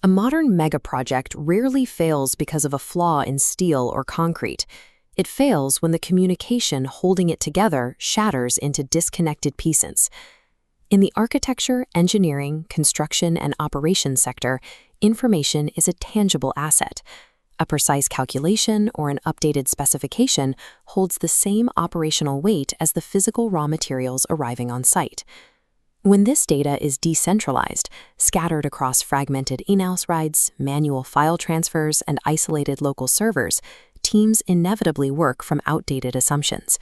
A modern megaproject rarely fails because of a flaw in steel or concrete. It fails when the communication holding it together shatters into disconnected pieces. In the architecture, engineering, construction, and operations sector, information is a tangible asset. A precise calculation or an updated specification holds the same operational weight as the physical raw materials arriving on site. When this data is decentralized, scattered across fragmented in-house rides, manual file transfers, and isolated local servers, teams inevitably work from outdated assumptions.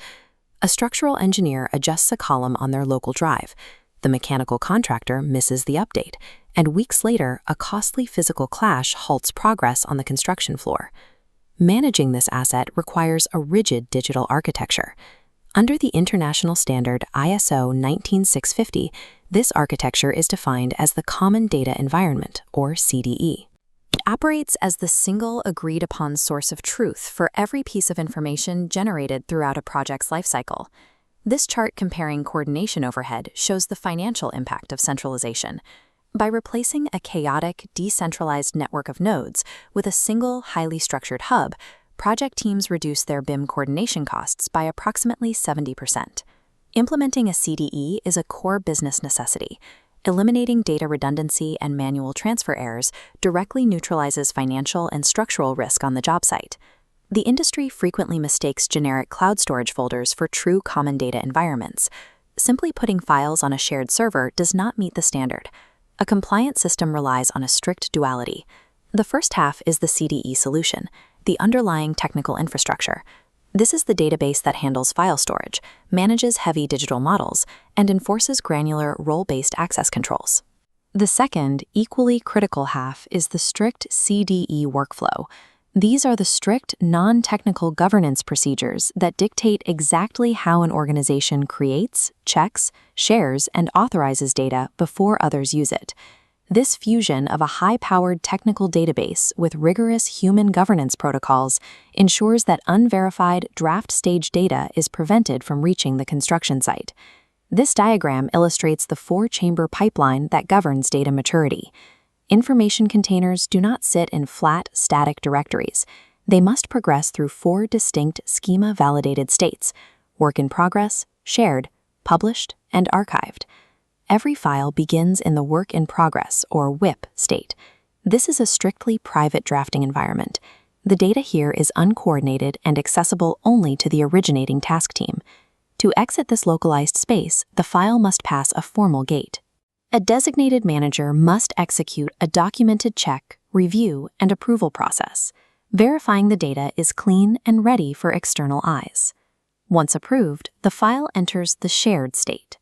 A structural engineer adjusts a column on their local drive. The mechanical contractor misses the update, and weeks later, a costly physical clash halts progress on the construction floor. Managing this asset requires a rigid digital architecture. Under the international standard ISO 19650, this architecture is defined as the Common Data Environment, or CDE. It operates as the single agreed-upon source of truth for every piece of information generated throughout a project's lifecycle. This chart comparing coordination overhead shows the financial impact of centralization. By replacing a chaotic, decentralized network of nodes with a single, highly structured hub, project teams reduce their BIM coordination costs by approximately 70%. Implementing a CDE is a core business necessity. Eliminating data redundancy and manual transfer errors directly neutralizes financial and structural risk on the job site. The industry frequently mistakes generic cloud storage folders for true common data environments. Simply putting files on a shared server does not meet the standard. A compliant system relies on a strict duality. The first half is the CDE solution, the underlying technical infrastructure. This is the database that handles file storage, manages heavy digital models, and enforces granular role-based access controls. The second, equally critical half is the strict CDE workflow. These are the strict, non-technical governance procedures that dictate exactly how an organization creates, checks, shares, and authorizes data before others use it. This fusion of a high-powered technical database with rigorous human governance protocols ensures that unverified draft-stage data is prevented from reaching the construction site. This diagram illustrates the four-chamber pipeline that governs data maturity. Information containers do not sit in flat, static directories. They must progress through four distinct schema-validated states: work in progress, shared, published, and archived. Every file begins in the work in progress, or WIP, state. This is a strictly private drafting environment. The data here is uncoordinated and accessible only to the originating task team. To exit this localized space, the file must pass a formal gate. A designated manager must execute a documented check, review, and approval process, verifying the data is clean and ready for external eyes. Once approved, the file enters the shared state.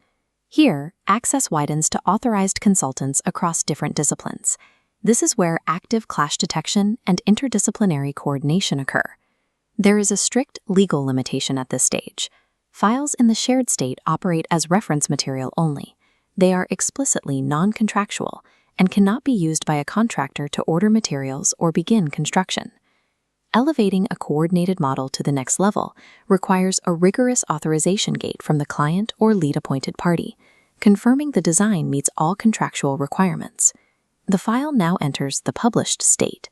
Here, access widens to authorized consultants across different disciplines. This is where active clash detection and interdisciplinary coordination occur. There is a strict legal limitation at this stage. Files in the shared state operate as reference material only. They are explicitly non-contractual and cannot be used by a contractor to order materials or begin construction. Elevating a coordinated model to the next level requires a rigorous authorization gate from the client or lead-appointed party, confirming the design meets all contractual requirements. The file now enters the published state.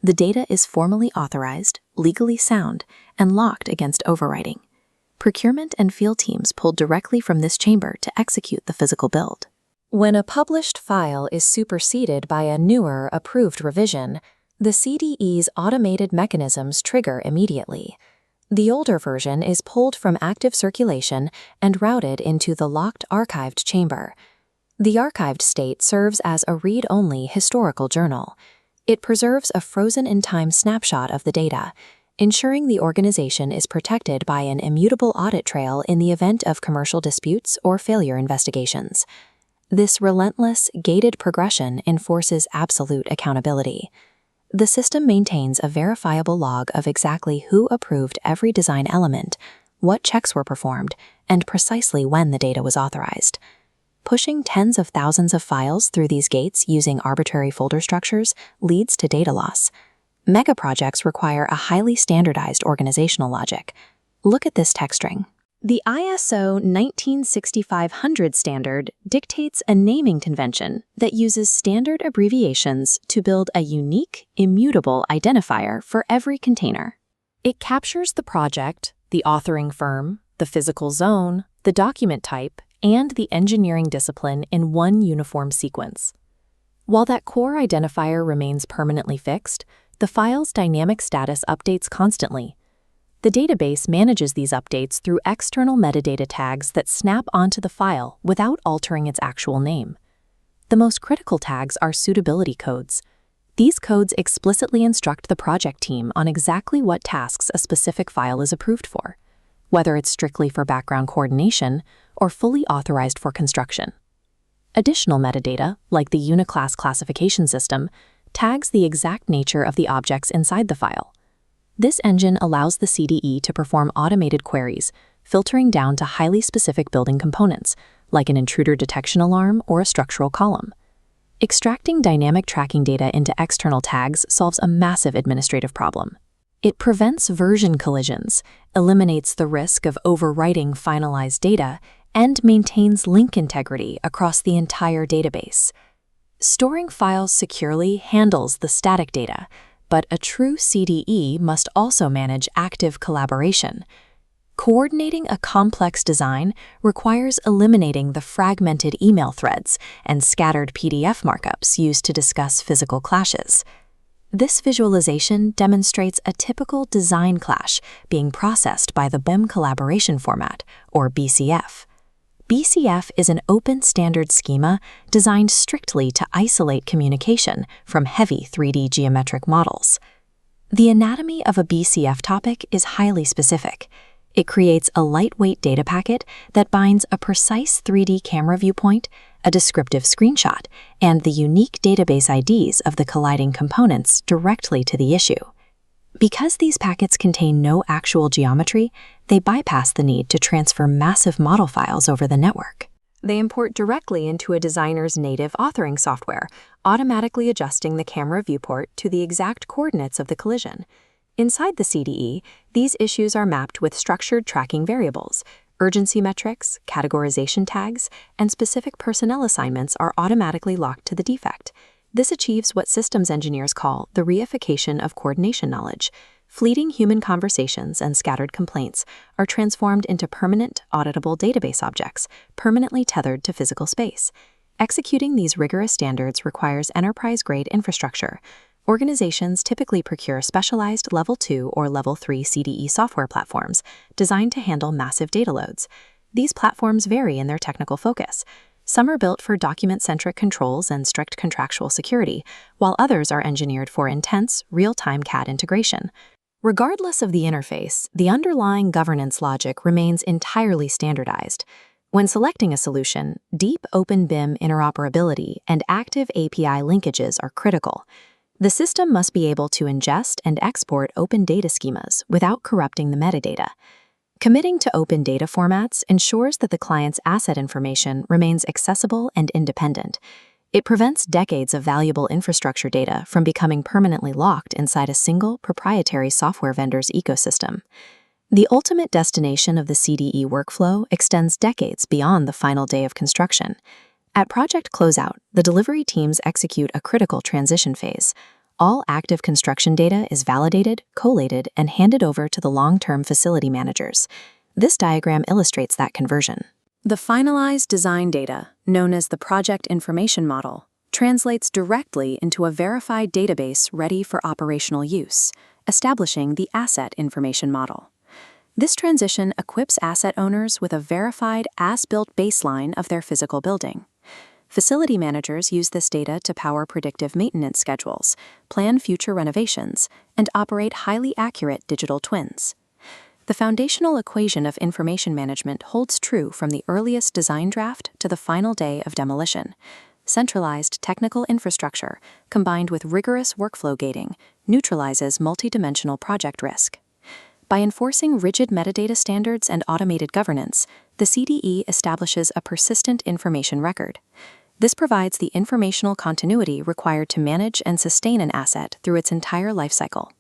The data is formally authorized, legally sound, and locked against overwriting. Procurement and field teams pull directly from this chamber to execute the physical build. When a published file is superseded by a newer, approved revision, the CDE's automated mechanisms trigger immediately. The older version is pulled from active circulation and routed into the locked archived chamber. The archived state serves as a read-only historical journal. It preserves a frozen-in-time snapshot of the data, ensuring the organization is protected by an immutable audit trail in the event of commercial disputes or failure investigations. This relentless, gated progression enforces absolute accountability. The system maintains a verifiable log of exactly who approved every design element, what checks were performed, and precisely when the data was authorized. Pushing tens of thousands of files through these gates using arbitrary folder structures leads to data loss. Megaprojects require a highly standardized organizational logic. Look at this text string. The ISO 196,500 standard dictates a naming convention that uses standard abbreviations to build a unique, immutable identifier for every container. It captures the project, the authoring firm, the physical zone, the document type, and the engineering discipline in one uniform sequence. While that core identifier remains permanently fixed, the file's dynamic status updates constantly. The database manages these updates through external metadata tags that snap onto the file without altering its actual name. The most critical tags are suitability codes. These codes explicitly instruct the project team on exactly what tasks a specific file is approved for, whether it's strictly for background coordination or fully authorized for construction. Additional metadata, like the Uniclass classification system, tags the exact nature of the objects inside the file. This engine allows the CDE to perform automated queries, filtering down to highly specific building components, like an intruder detection alarm or a structural column. Extracting dynamic tracking data into external tags solves a massive administrative problem. It prevents version collisions, eliminates the risk of overwriting finalized data, and maintains link integrity across the entire database. Storing files securely handles the static data, but a true CDE must also manage active collaboration. Coordinating a complex design requires eliminating the fragmented email threads and scattered PDF markups used to discuss physical clashes. This visualization demonstrates a typical design clash being processed by the BIM collaboration format, or BCF. BCF is an open standard schema designed strictly to isolate communication from heavy 3D geometric models. The anatomy of a BCF topic is highly specific. It creates a lightweight data packet that binds a precise 3D camera viewpoint, a descriptive screenshot, and the unique database IDs of the colliding components directly to the issue. Because these packets contain no actual geometry, they bypass the need to transfer massive model files over the network. They import directly into a designer's native authoring software, automatically adjusting the camera viewport to the exact coordinates of the collision. Inside the CDE, these issues are mapped with structured tracking variables. Urgency metrics, categorization tags, and specific personnel assignments are automatically locked to the defect. This achieves what systems engineers call the reification of coordination knowledge. Fleeting human conversations and scattered complaints are transformed into permanent, auditable database objects, permanently tethered to physical space. Executing these rigorous standards requires enterprise-grade infrastructure. Organizations typically procure specialized Level 2 or Level 3 CDE software platforms designed to handle massive data loads. These platforms vary in their technical focus. Some are built for document-centric controls and strict contractual security, while others are engineered for intense, real-time CAD integration. Regardless of the interface, the underlying governance logic remains entirely standardized. When selecting a solution, deep open BIM interoperability and active API linkages are critical. The system must be able to ingest and export open data schemas without corrupting the metadata. Committing to open data formats ensures that the client's asset information remains accessible and independent. It prevents decades of valuable infrastructure data from becoming permanently locked inside a single proprietary software vendor's ecosystem. The ultimate destination of the CDE workflow extends decades beyond the final day of construction. At project closeout, the delivery teams execute a critical transition phase. All active construction data is validated, collated, and handed over to the long-term facility managers. This diagram illustrates that conversion. The finalized design data, known as the project information model, translates directly into a verified database ready for operational use, establishing the asset information model. This transition equips asset owners with a verified as-built baseline of their physical building. Facility managers use this data to power predictive maintenance schedules, plan future renovations, and operate highly accurate digital twins. The foundational equation of information management holds true from the earliest design draft to the final day of demolition. Centralized technical infrastructure, combined with rigorous workflow gating, neutralizes multidimensional project risk. By enforcing rigid metadata standards and automated governance, the CDE establishes a persistent information record. This provides the informational continuity required to manage and sustain an asset through its entire lifecycle.